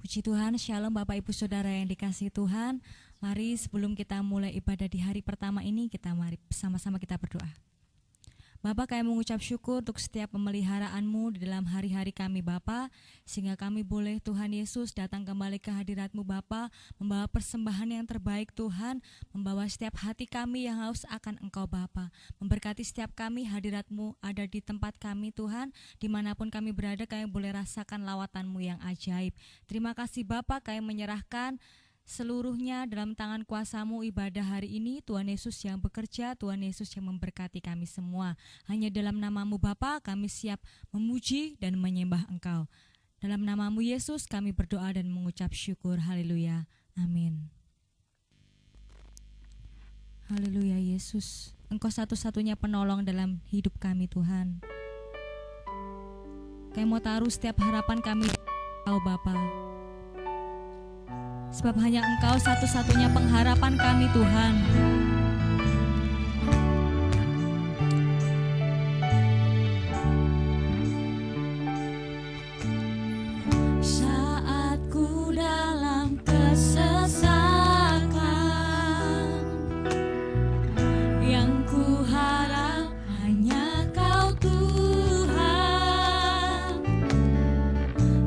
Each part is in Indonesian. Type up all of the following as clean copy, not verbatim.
Puji Tuhan, Shalom Bapak Ibu Saudara yang dikasihi Tuhan. Mari sebelum kita mulai ibadah di hari pertama ini, mari bersama-sama kita berdoa. Bapa, kami mengucap syukur untuk setiap pemeliharaan-Mu di dalam hari-hari kami Bapa, sehingga kami boleh Tuhan Yesus datang kembali ke hadirat-Mu Bapa, membawa persembahan yang terbaik Tuhan, membawa setiap hati kami yang haus akan Engkau Bapa. Memberkati setiap kami, hadirat-Mu ada di tempat kami Tuhan, dimanapun kami berada kami boleh rasakan lawatan-Mu yang ajaib. Terima kasih Bapa, kami menyerahkan seluruhnya dalam tangan kuasa-Mu ibadah hari ini. Tuhan Yesus yang bekerja, Tuhan Yesus yang memberkati kami semua. Hanya dalam nama-Mu Bapa kami siap memuji dan menyembah Engkau. Dalam nama-Mu Yesus kami berdoa dan mengucap syukur. Haleluya. Amin. Haleluya Yesus. Engkau satu-satunya penolong dalam hidup kami Tuhan. Kami mau taruh setiap harapan kami Engkau Bapa. Sebab hanya Engkau satu-satunya pengharapan kami Tuhan. Saat ku dalam kesesakan, yang ku harap hanya Kau Tuhan.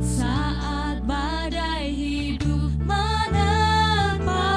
Saat badai hidup menerpa,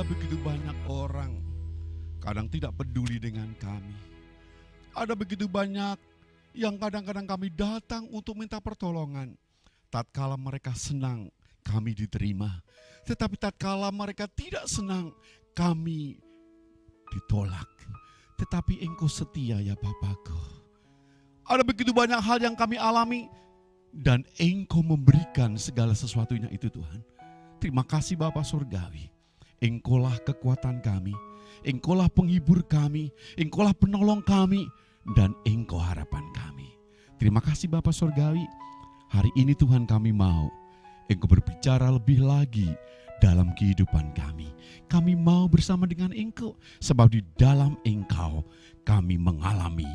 begitu banyak orang kadang tidak peduli dengan kami. Ada begitu banyak yang kadang-kadang kami datang untuk minta pertolongan. Tatkala mereka senang, kami diterima. Tetapi tatkala mereka tidak senang, kami ditolak. Tetapi Engkau setia ya Bapakku. Ada begitu banyak hal yang kami alami dan Engkau memberikan segala sesuatunya itu Tuhan. Terima kasih Bapa Surgawi. Engkaulah kekuatan kami. Engkaulah penghibur kami, Engkaulah penolong kami, dan Engkau harapan kami. Terima kasih Bapa Surgawi. Hari ini Tuhan kami mau Engkau berbicara lebih lagi dalam kehidupan kami. Kami mau bersama dengan Engkau, sebab di dalam Engkau kami mengalami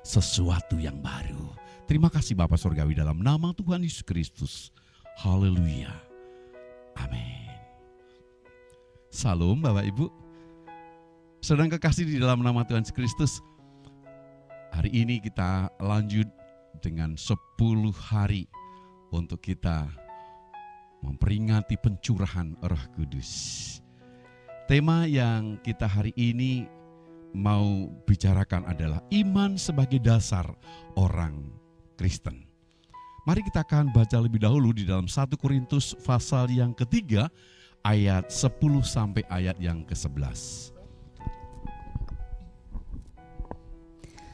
sesuatu yang baru. Terima kasih Bapa Surgawi dalam nama Tuhan Yesus Kristus. Haleluya. Amin. Salam Bapak Ibu. Saudara kekasih di dalam nama Tuhan Yesus Kristus, hari ini kita lanjut dengan 10 hari untuk kita memperingati pencurahan Roh Kudus. Tema yang kita hari ini mau bicarakan adalah iman sebagai dasar orang Kristen. Mari kita akan baca lebih dahulu di dalam 1 Korintus pasal yang ketiga ayat 10 sampai ayat yang ke-11.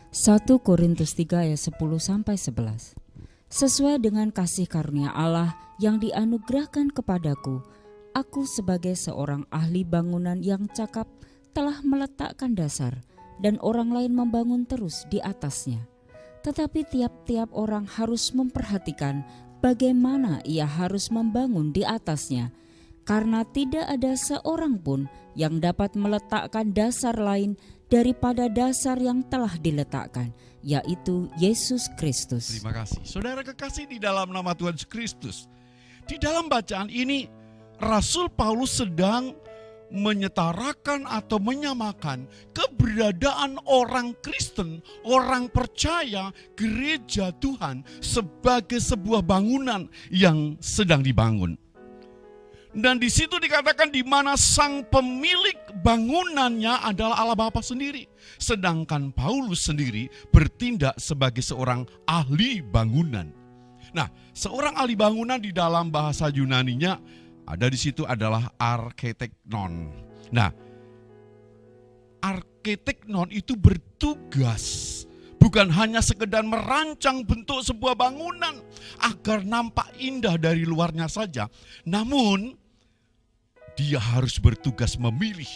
1 Korintus 3 ayat 10 sampai 11. Sesuai dengan kasih karunia Allah yang dianugerahkan kepadaku, aku sebagai seorang ahli bangunan yang cakap telah meletakkan dasar dan orang lain membangun terus di atasnya. Tetapi tiap-tiap orang harus memperhatikan bagaimana ia harus membangun di atasnya, karena tidak ada seorang pun yang dapat meletakkan dasar lain daripada dasar yang telah diletakkan, yaitu Yesus Kristus. Terima kasih. Saudara kekasih di dalam nama Tuhan Yesus Kristus. Di dalam bacaan ini, Rasul Paulus sedang menyetarakan atau menyamakan keberadaan orang Kristen, orang percaya, gereja Tuhan sebagai sebuah bangunan yang sedang dibangun. Dan di situ dikatakan di mana sang pemilik bangunannya adalah Allah Bapa sendiri. Sedangkan Paulus sendiri bertindak sebagai seorang ahli bangunan. Nah, seorang ahli bangunan di dalam bahasa Yunaninya ada di situ adalah arketeknon. Nah, arketeknon itu bertugas bukan hanya sekedar merancang bentuk sebuah bangunan agar nampak indah dari luarnya saja, namun dia harus bertugas memilih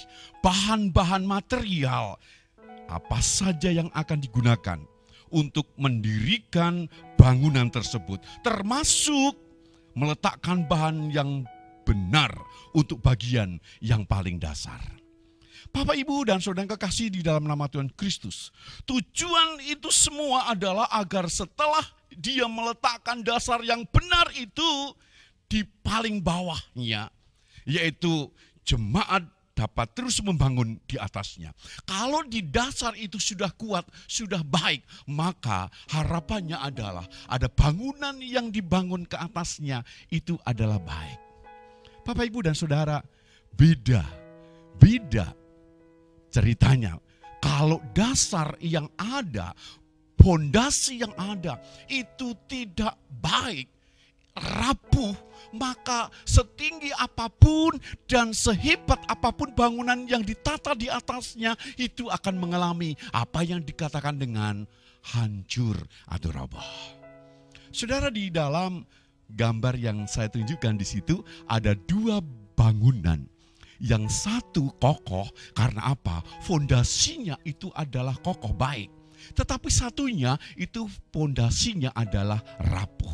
bahan-bahan material apa saja yang akan digunakan untuk mendirikan bangunan tersebut, termasuk meletakkan bahan yang benar untuk bagian yang paling dasar. Bapak, Ibu, dan saudara kekasih di dalam nama Tuhan Kristus, tujuan itu semua adalah agar setelah dia meletakkan dasar yang benar itu di paling bawahnya, yaitu jemaat dapat terus membangun di atasnya. Kalau di dasar itu sudah kuat, sudah baik, maka harapannya adalah ada bangunan yang dibangun ke atasnya itu adalah baik. Bapak, Ibu, dan saudara, beda ceritanya. Kalau dasar yang ada, fondasi yang ada itu tidak baik, rapuh, maka setinggi apapun dan sehebat apapun bangunan yang ditata di atasnya itu akan mengalami apa yang dikatakan dengan hancur atau roboh. Saudara, di dalam gambar yang saya tunjukkan di situ ada 2 bangunan. Yang satu kokoh karena apa? Fondasinya itu adalah kokoh baik. Tetapi satunya itu fondasinya adalah rapuh.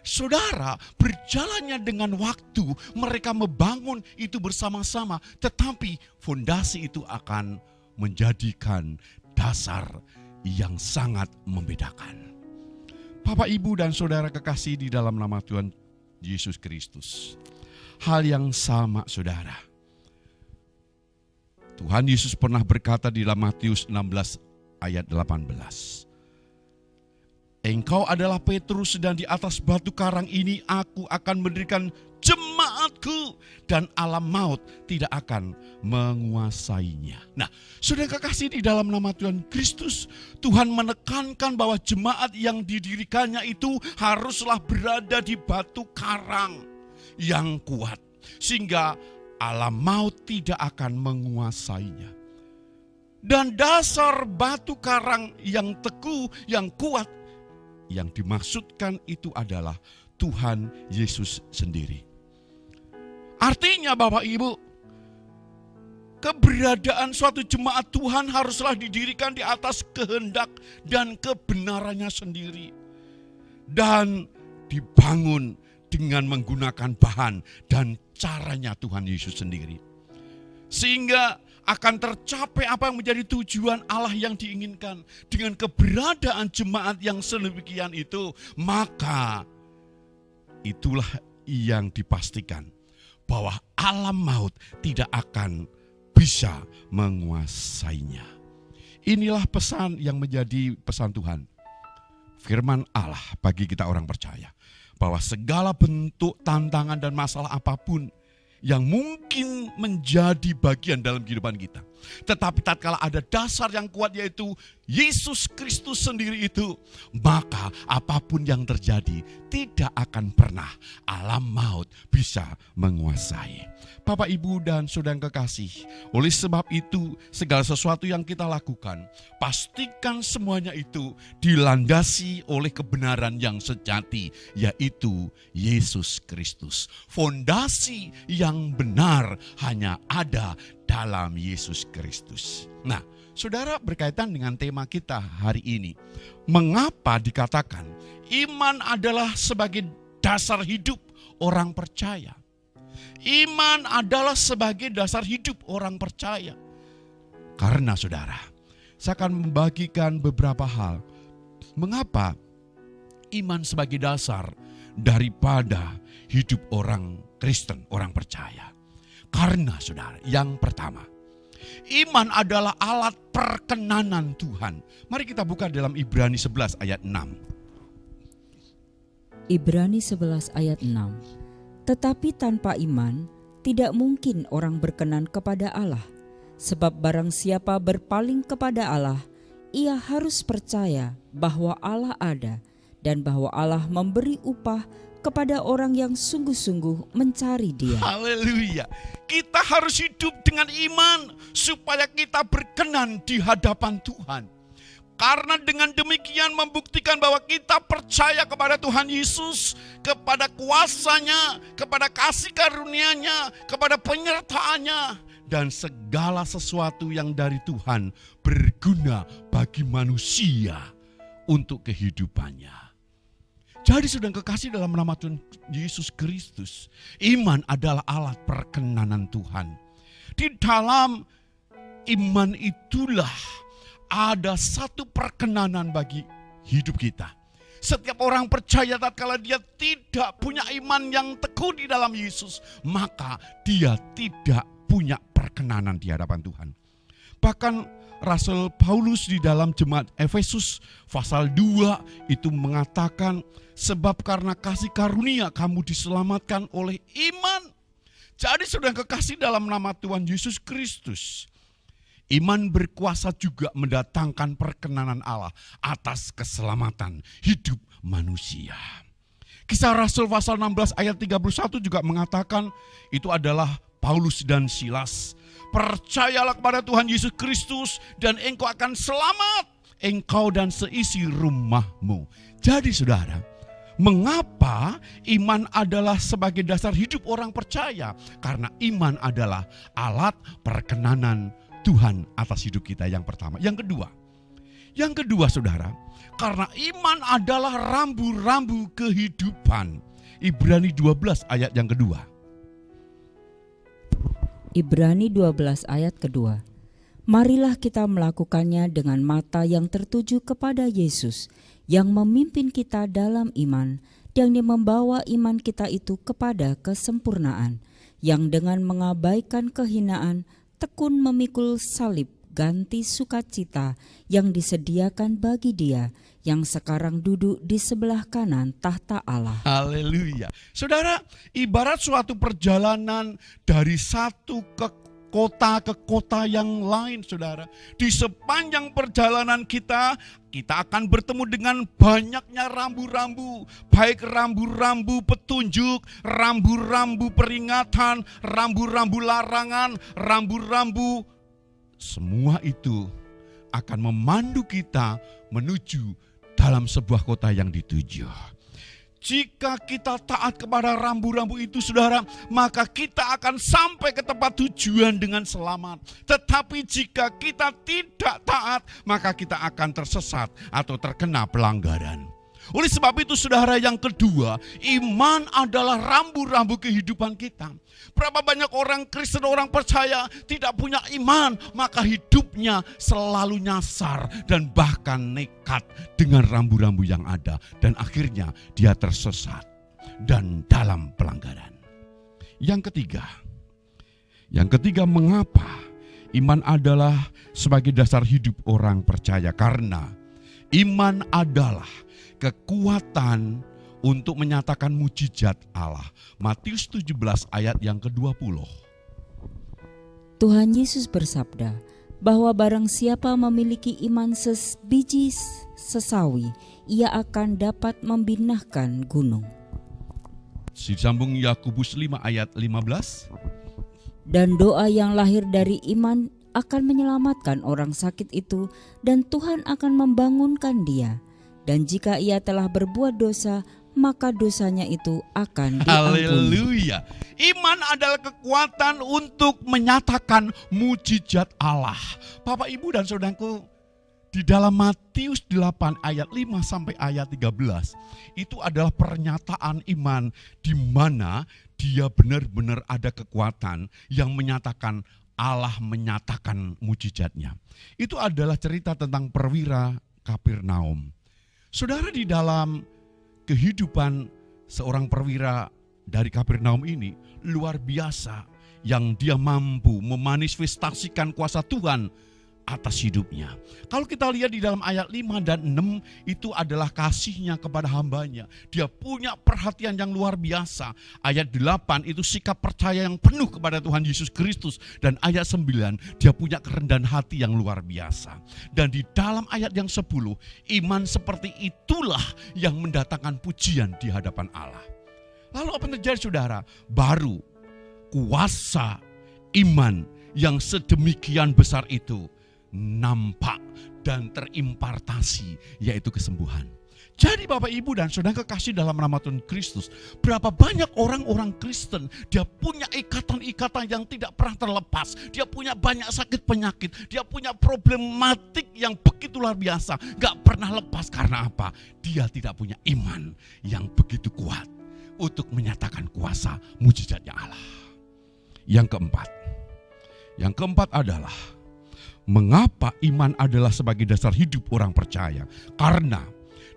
Saudara, berjalannya dengan waktu mereka membangun itu bersama-sama, tetapi fondasi itu akan menjadikan dasar yang sangat membedakan. Bapak, Ibu, dan saudara kekasih di dalam nama Tuhan Yesus Kristus, hal yang sama saudara. Tuhan Yesus pernah berkata di dalam Matius 16 ayat 18. Engkau adalah Petrus dan di atas batu karang ini aku akan mendirikan jemaat mautku, dan alam maut tidak akan menguasainya. Nah, saudara kekasih, di dalam nama Tuhan Kristus, Tuhan menekankan bahwa jemaat yang didirikannya itu haruslah berada di batu karang yang kuat, sehingga alam maut tidak akan menguasainya. Dan dasar batu karang yang teguh, yang kuat, yang dimaksudkan itu adalah Tuhan Yesus sendiri. Artinya Bapak Ibu, keberadaan suatu jemaat Tuhan haruslah didirikan di atas kehendak dan kebenarannya sendiri. Dan dibangun dengan menggunakan bahan dan caranya Tuhan Yesus sendiri. Sehingga akan tercapai apa yang menjadi tujuan Allah yang diinginkan. Dengan keberadaan jemaat yang sedemikian itu, maka itulah yang dipastikan bahwa alam maut tidak akan bisa menguasainya. Inilah pesan yang menjadi pesan Tuhan. Firman Allah bagi kita orang percaya. Bahwa segala bentuk tantangan dan masalah apapun yang mungkin menjadi bagian dalam kehidupan kita. Tetapi tatkala ada dasar yang kuat, yaitu Yesus Kristus sendiri itu, maka apapun yang terjadi tidak akan pernah alam maut bisa menguasai. Bapak, Ibu, dan saudara kekasih, oleh sebab itu segala sesuatu yang kita lakukan, pastikan semuanya itu dilandasi oleh kebenaran yang sejati, yaitu Yesus Kristus. Fondasi yang benar hanya ada dalam Yesus Kristus. Nah, saudara, berkaitan dengan tema kita hari ini, mengapa dikatakan iman adalah sebagai dasar hidup orang percaya? Iman adalah sebagai dasar hidup orang percaya. Karena saudara, saya akan membagikan beberapa hal mengapa iman sebagai dasar daripada hidup orang Kristen, orang percaya. Karena saudara, yang pertama, iman adalah alat perkenanan Tuhan. Mari kita buka dalam Ibrani 11 ayat 6. Ibrani 11 ayat 6. Tetapi tanpa iman, tidak mungkin orang berkenan kepada Allah. Sebab barang siapa berpaling kepada Allah, ia harus percaya bahwa Allah ada dan bahwa Allah memberi upah kepada orang yang sungguh-sungguh mencari Dia. Haleluya. Kita harus hidup dengan iman supaya kita berkenan di hadapan Tuhan. Karena dengan demikian membuktikan bahwa kita percaya kepada Tuhan Yesus, kepada kuasanya, kepada kasih karunia-Nya, kepada penyertaannya, dan segala sesuatu yang dari Tuhan berguna bagi manusia untuk kehidupannya. Jadi saudara kekasih dalam nama Tuhan Yesus Kristus, iman adalah alat perkenanan Tuhan. Di dalam iman itulah ada satu perkenanan bagi hidup kita. Setiap orang percaya tatkala dia tidak punya iman yang teguh di dalam Yesus, maka dia tidak punya perkenanan di hadapan Tuhan. Bahkan Rasul Paulus di dalam jemaat Efesus pasal 2 itu mengatakan, sebab karena kasih karunia kamu diselamatkan oleh iman. Jadi saudara kekasih dalam nama Tuhan Yesus Kristus, iman berkuasa juga mendatangkan perkenanan Allah atas keselamatan hidup manusia. Kisah Rasul pasal 16 ayat 31 juga mengatakan, itu adalah Paulus dan Silas. Percayalah kepada Tuhan Yesus Kristus dan engkau akan selamat, engkau dan seisi rumahmu. Jadi saudara, mengapa iman adalah sebagai dasar hidup orang percaya? Karena iman adalah alat perkenanan Tuhan atas hidup kita, yang pertama. Yang kedua saudara, karena iman adalah rambu-rambu kehidupan. Ibrani 12 ayat yang kedua. Ibrani 12 ayat kedua. Marilah kita melakukannya dengan mata yang tertuju kepada Yesus, yang memimpin kita dalam iman, dan yang membawa iman kita itu kepada kesempurnaan, yang dengan mengabaikan kehinaan tekun memikul salib ganti sukacita yang disediakan bagi Dia yang sekarang duduk di sebelah kanan tahta Allah. Haleluya. Saudara, ibarat suatu perjalanan dari satu kota ke kota yang lain, saudara. Di sepanjang perjalanan kita akan bertemu dengan banyaknya rambu-rambu. Baik rambu-rambu petunjuk, rambu-rambu peringatan, rambu-rambu larangan, rambu-rambu. Semua itu akan memandu kita menuju dalam sebuah kota yang dituju. Jika kita taat kepada rambu-rambu itu, saudara, maka kita akan sampai ke tempat tujuan dengan selamat. Tetapi jika kita tidak taat, maka kita akan tersesat atau terkena pelanggaran. Oleh sebab itu, saudara, yang kedua, iman adalah rambu-rambu kehidupan kita. Berapa banyak orang Kristen, orang percaya tidak punya iman, maka hidupnya selalu nyasar dan bahkan nekat dengan rambu-rambu yang ada. Dan akhirnya dia tersesat dan dalam pelanggaran. Yang ketiga, mengapa iman adalah sebagai dasar hidup orang percaya? Karena iman adalah kekuatan untuk menyatakan mujizat Allah. Matius 17 ayat yang ke-20. Tuhan Yesus bersabda bahwa barang siapa memiliki iman sebiji sesawi, ia akan dapat membinakan gunung. Disambung Yakobus 5 ayat 15. Dan doa yang lahir dari iman akan menyelamatkan orang sakit itu, dan Tuhan akan membangunkan dia. Dan jika ia telah berbuat dosa, maka dosanya itu akan diampuni. Haleluya. Iman adalah kekuatan untuk menyatakan mujizat Allah. Bapak, Ibu, dan saudaraku, di dalam Matius 8 ayat 5 sampai ayat 13, itu adalah pernyataan iman di mana dia benar-benar ada kekuatan yang menyatakan Allah menyatakan mujizatnya. Itu adalah cerita tentang perwira Kapernaum. Saudara, di dalam kehidupan seorang perwira dari Kapernaum ini luar biasa, yang dia mampu memanifestasikan kuasa Tuhan atas hidupnya. Kalau kita lihat di dalam ayat 5 dan 6, itu adalah kasihnya kepada hambanya. Dia punya perhatian yang luar biasa. Ayat 8 itu sikap percaya yang penuh kepada Tuhan Yesus Kristus. Dan ayat 9, dia punya kerendahan hati yang luar biasa. Dan di dalam ayat yang 10, iman seperti itulah yang mendatangkan pujian di hadapan Allah. Lalu apa yang terjadi, saudara? Baru kuasa iman yang sedemikian besar itu nampak dan terimpartasi, yaitu kesembuhan. Jadi Bapak, Ibu, dan saudara kekasih dalam nama Tuhan Kristus, berapa banyak orang-orang Kristen, dia punya ikatan-ikatan yang tidak pernah terlepas. Dia punya banyak sakit penyakit, dia punya problematik yang begitu luar biasa, gak pernah lepas. Karena apa? Dia tidak punya iman yang begitu kuat untuk menyatakan kuasa mujizatnya Allah. Yang keempat adalah mengapa iman adalah sebagai dasar hidup orang percaya? Karena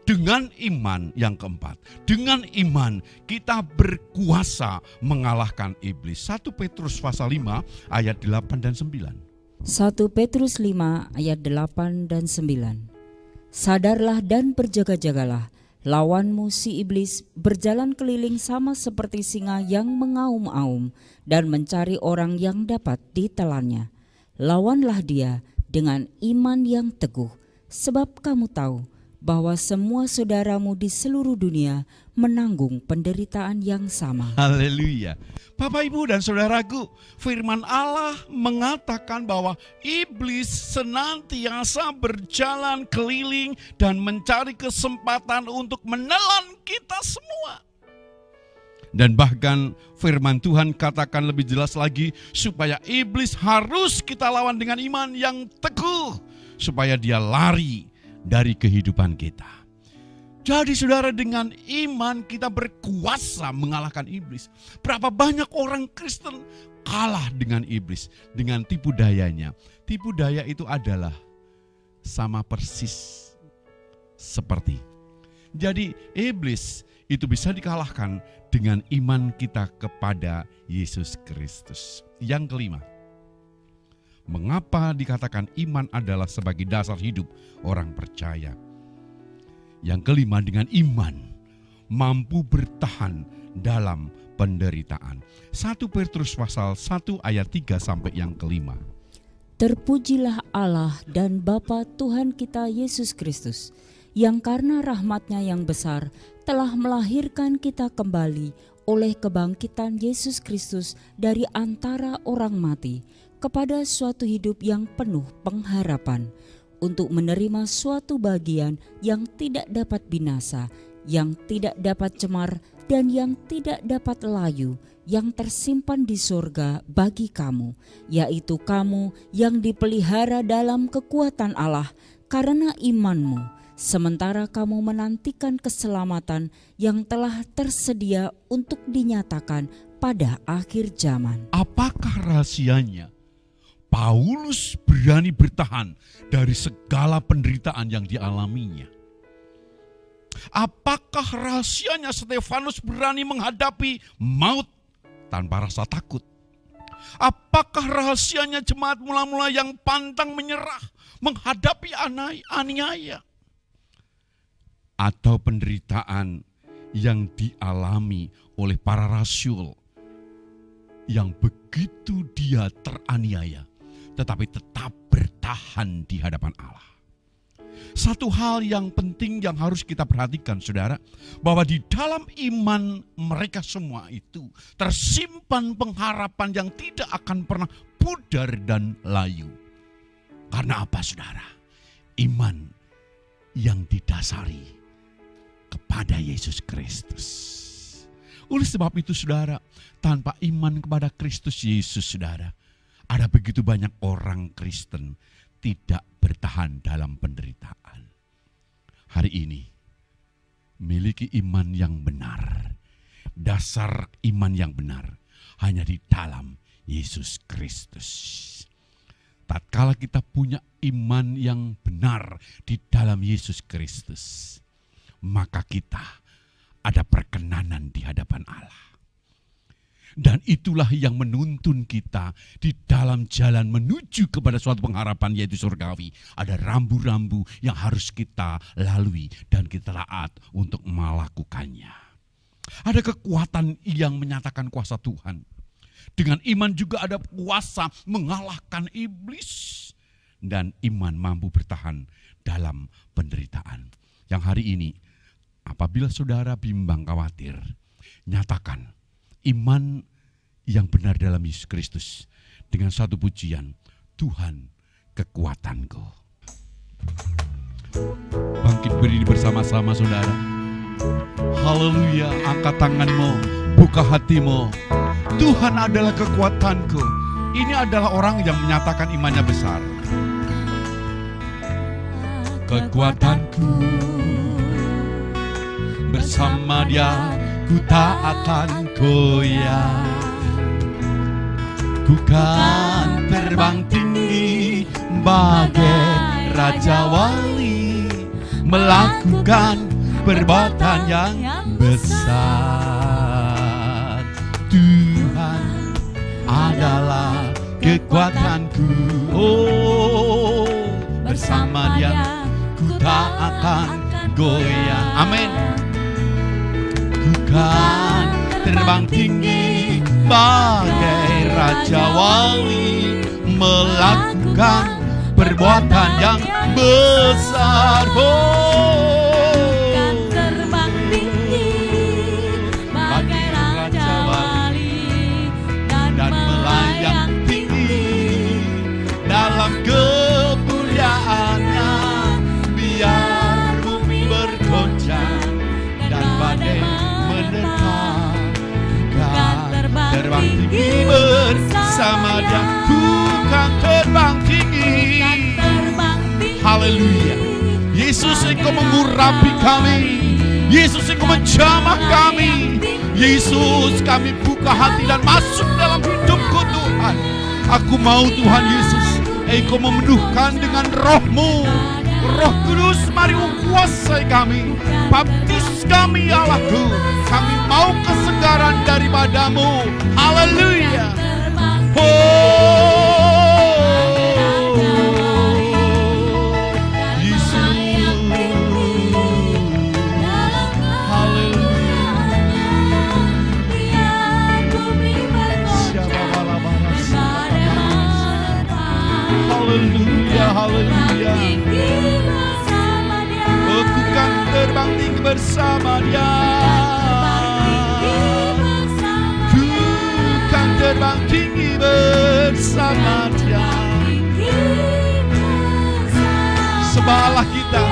dengan iman, yang keempat, dengan iman kita berkuasa mengalahkan iblis. 1 Petrus pasal 5 ayat 8 dan 9. 1 Petrus 5 ayat 8 dan 9. Sadarlah dan berjaga-jagalah, lawanmu si iblis berjalan keliling sama seperti singa yang mengaum-aum dan mencari orang yang dapat ditelannya. Lawanlah dia dengan iman yang teguh, sebab kamu tahu bahwa semua saudaramu di seluruh dunia menanggung penderitaan yang sama. Haleluya. Bapak, Ibu, dan saudaraku, firman Allah mengatakan bahwa iblis senantiasa berjalan keliling dan mencari kesempatan untuk menelan kita semua. Dan bahkan firman Tuhan katakan lebih jelas lagi, supaya iblis harus kita lawan dengan iman yang teguh, supaya dia lari dari kehidupan kita. Jadi saudara, dengan iman kita berkuasa mengalahkan iblis. Berapa banyak orang Kristen kalah dengan iblis, dengan tipu dayanya. Tipu daya itu adalah sama persis seperti. Jadi iblis itu bisa dikalahkan dengan iman kita kepada Yesus Kristus. Yang kelima, Mengapa dikatakan iman adalah sebagai dasar hidup orang percaya? Yang kelima, dengan iman mampu bertahan dalam penderitaan. 1 Petrus pasal 1 ayat 3 sampai yang kelima. Terpujilah Allah dan Bapa Tuhan kita Yesus Kristus, yang karena rahmat-Nya yang besar telah melahirkan kita kembali oleh kebangkitan Yesus Kristus dari antara orang mati kepada suatu hidup yang penuh pengharapan, untuk menerima suatu bagian yang tidak dapat binasa, yang tidak dapat cemar, dan yang tidak dapat layu, yang tersimpan di surga bagi kamu, yaitu kamu yang dipelihara dalam kekuatan Allah karena imanmu, sementara kamu menantikan keselamatan yang telah tersedia untuk dinyatakan pada akhir zaman. Apakah rahasianya Paulus berani bertahan dari segala penderitaan yang dialaminya? Apakah rahasianya Stefanus berani menghadapi maut tanpa rasa takut? Apakah rahasianya jemaat mula-mula yang pantang menyerah menghadapi aniaya? Atau penderitaan yang dialami oleh para rasul yang begitu dia teraniaya tetapi tetap bertahan di hadapan Allah. Satu hal yang penting yang harus kita perhatikan, saudara, bahwa di dalam iman mereka semua itu tersimpan pengharapan yang tidak akan pernah pudar dan layu. Karena apa, saudara? Iman yang didasari kepada Yesus Kristus. Oleh sebab itu, saudara, tanpa iman kepada Kristus Yesus, saudara, ada begitu banyak orang Kristen tidak bertahan dalam penderitaan. Hari ini, miliki iman yang benar. Dasar iman yang benar hanya di dalam Yesus Kristus. Tatkala kita punya iman yang benar di dalam Yesus Kristus, maka kita ada perkenanan di hadapan Allah. Dan itulah yang menuntun kita di dalam jalan menuju kepada suatu pengharapan, yaitu surgawi. Ada rambu-rambu yang harus kita lalui dan kita taat untuk melakukannya. Ada kekuatan yang menyatakan kuasa Tuhan. Dengan iman juga ada kuasa mengalahkan iblis. Dan iman mampu bertahan dalam penderitaan. Yang hari ini, apabila saudara bimbang khawatir, nyatakan iman yang benar dalam Yesus Kristus dengan satu pujian, Tuhan kekuatanku. Bangkit berdiri bersama-sama, saudara. Haleluya, angkat tanganmu, buka hatimu. Tuhan adalah kekuatanku. Ini adalah orang yang menyatakan imannya besar. Kekuatanku, bersama Dia ku tak akan goyah. Ku kan terbang tinggi bagai Raja Wali, melakukan perbuatan yang besar. Tuhan adalah kekuatanku. Oh, bersama Dia ku tak akan goyah. Amin. Ku kan terbang tinggi bagai Raja Wali, melakukan perbuatan yang besar. Kan terbang tinggi bagai Raja Wali, dan melayang tinggi dalam kemuliaannya. Biar bumi bergoncang dan badai menerpa, terbang tinggi bersama Dia. Ku kan terbang tinggi. Haleluya. Yesus, Engkau mengurapi kami. Yesus, Engkau menjamah kami. Yesus, kami buka hati dan masuk dalam hidupku, Tuhan. Aku mau, Tuhan Yesus, Engkau memenuhkan dengan Roh-Mu. Roh Kudus, mari kuasai kami. Baptis kami, Allahku. Kami mau kesegaran daripadamu. Haleluya. Oh, bersama Dia. Ku kan terbang tinggi bersama Dia. Sembahlah kita.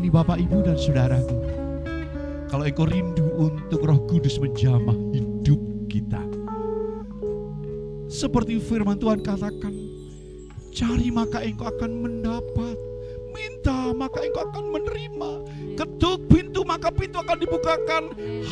Bapak, Ibu, dan saudaraku, kalau engkau rindu untuk Roh Kudus menjamah hidup kita, seperti firman Tuhan katakan, cari maka engkau akan mendapat, minta maka engkau akan menerima, ketuk pintu maka pintu akan dibukakan.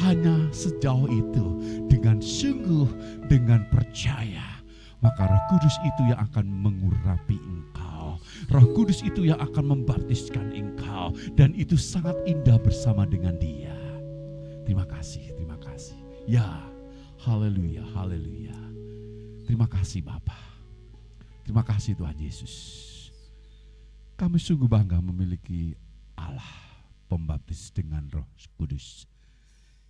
Hanya sejauh itu, dengan sungguh, dengan percaya, maka Roh Kudus itu yang akan mengurapi engkau. Roh Kudus itu yang akan membaptiskan engkau, dan itu sangat indah bersama dengan Dia. Terima kasih, terima kasih. Ya, haleluya, haleluya. Terima kasih Bapa. Terima kasih Tuhan Yesus. Kami sungguh bangga memiliki Allah pembaptis dengan Roh Kudus.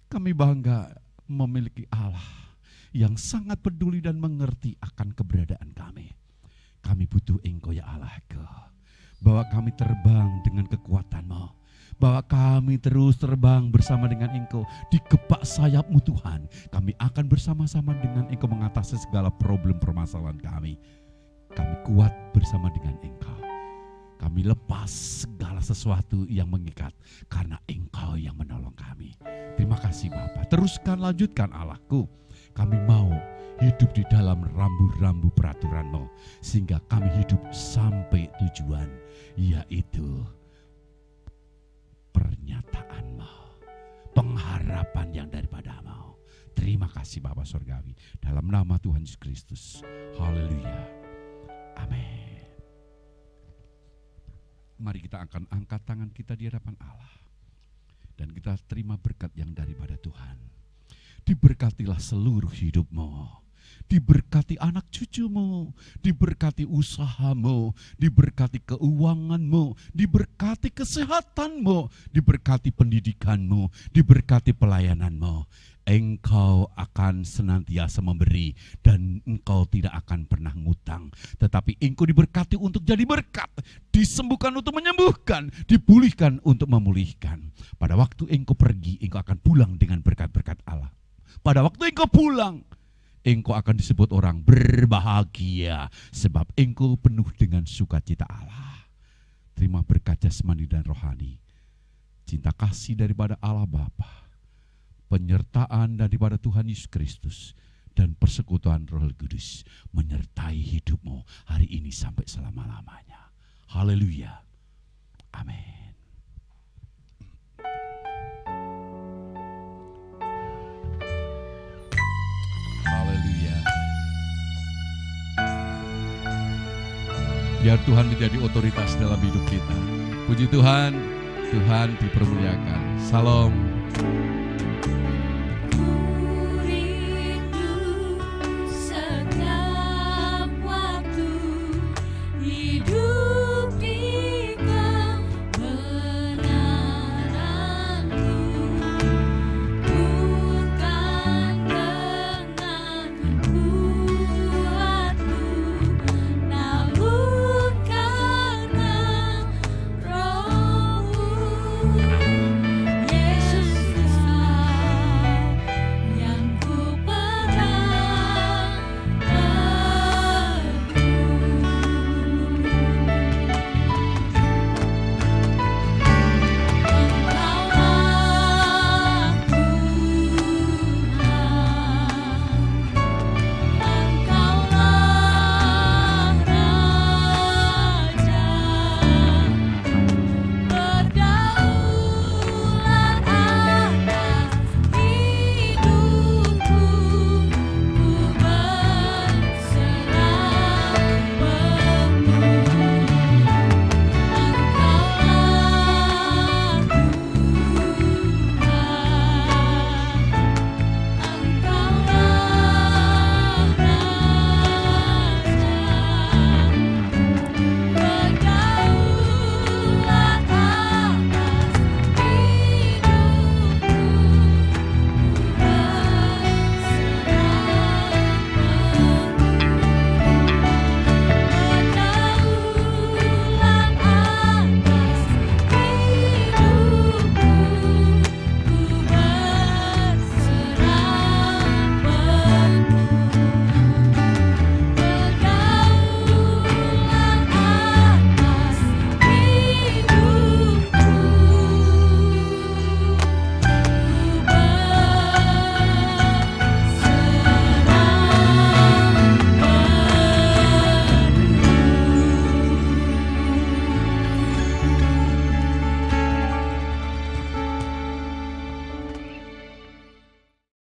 Kami bangga memiliki Allah yang sangat peduli dan mengerti akan keberadaan kami. Kami butuh Engkau ya Allahku, bahwa kami terbang dengan kekuatan-Mu, bahwa kami terus terbang bersama dengan Engkau di gebak sayap-Mu Tuhan. Kami akan bersama-sama dengan Engkau mengatasi segala problem permasalahan kami. Kami kuat bersama dengan Engkau. Kami lepas segala sesuatu yang mengikat karena Engkau yang menolong kami. Terima kasih Bapa. Teruskan, lanjutkan Allahku. Kami mau hidup di dalam rambu-rambu peraturan-Mu, sehingga kami hidup sampai tujuan, yaitu pernyataan-Mu, pengharapan yang daripada-Mu. Terima kasih Bapa Surgawi, dalam nama Tuhan Yesus Kristus. Haleluya. Amin. Mari kita akan angkat tangan kita di hadapan Allah, dan kita terima berkat yang daripada Tuhan. Diberkatilah seluruh hidupmu, diberkati anak cucumu, diberkati usahamu, diberkati keuanganmu, diberkati kesehatanmu, diberkati pendidikanmu, diberkati pelayananmu. Engkau akan senantiasa memberi dan engkau tidak akan pernah ngutang. Tetapi engkau diberkati untuk jadi berkat, disembuhkan untuk menyembuhkan, dipulihkan untuk memulihkan. Pada waktu engkau pergi, engkau akan pulang dengan berkat-berkat Allah. Pada waktu engkau pulang, engkau akan disebut orang berbahagia, sebab engkau penuh dengan sukacita Allah. Terima berkat jasmani dan rohani, cinta kasih daripada Allah Bapa, penyertaan daripada Tuhan Yesus Kristus, dan persekutuan Roh Kudus menyertai hidupmu hari ini sampai selama-lamanya. Haleluya. Amin. Haleluya. Biar Tuhan menjadi otoritas dalam hidup kita. Puji Tuhan, Tuhan dipermuliakan. Salam.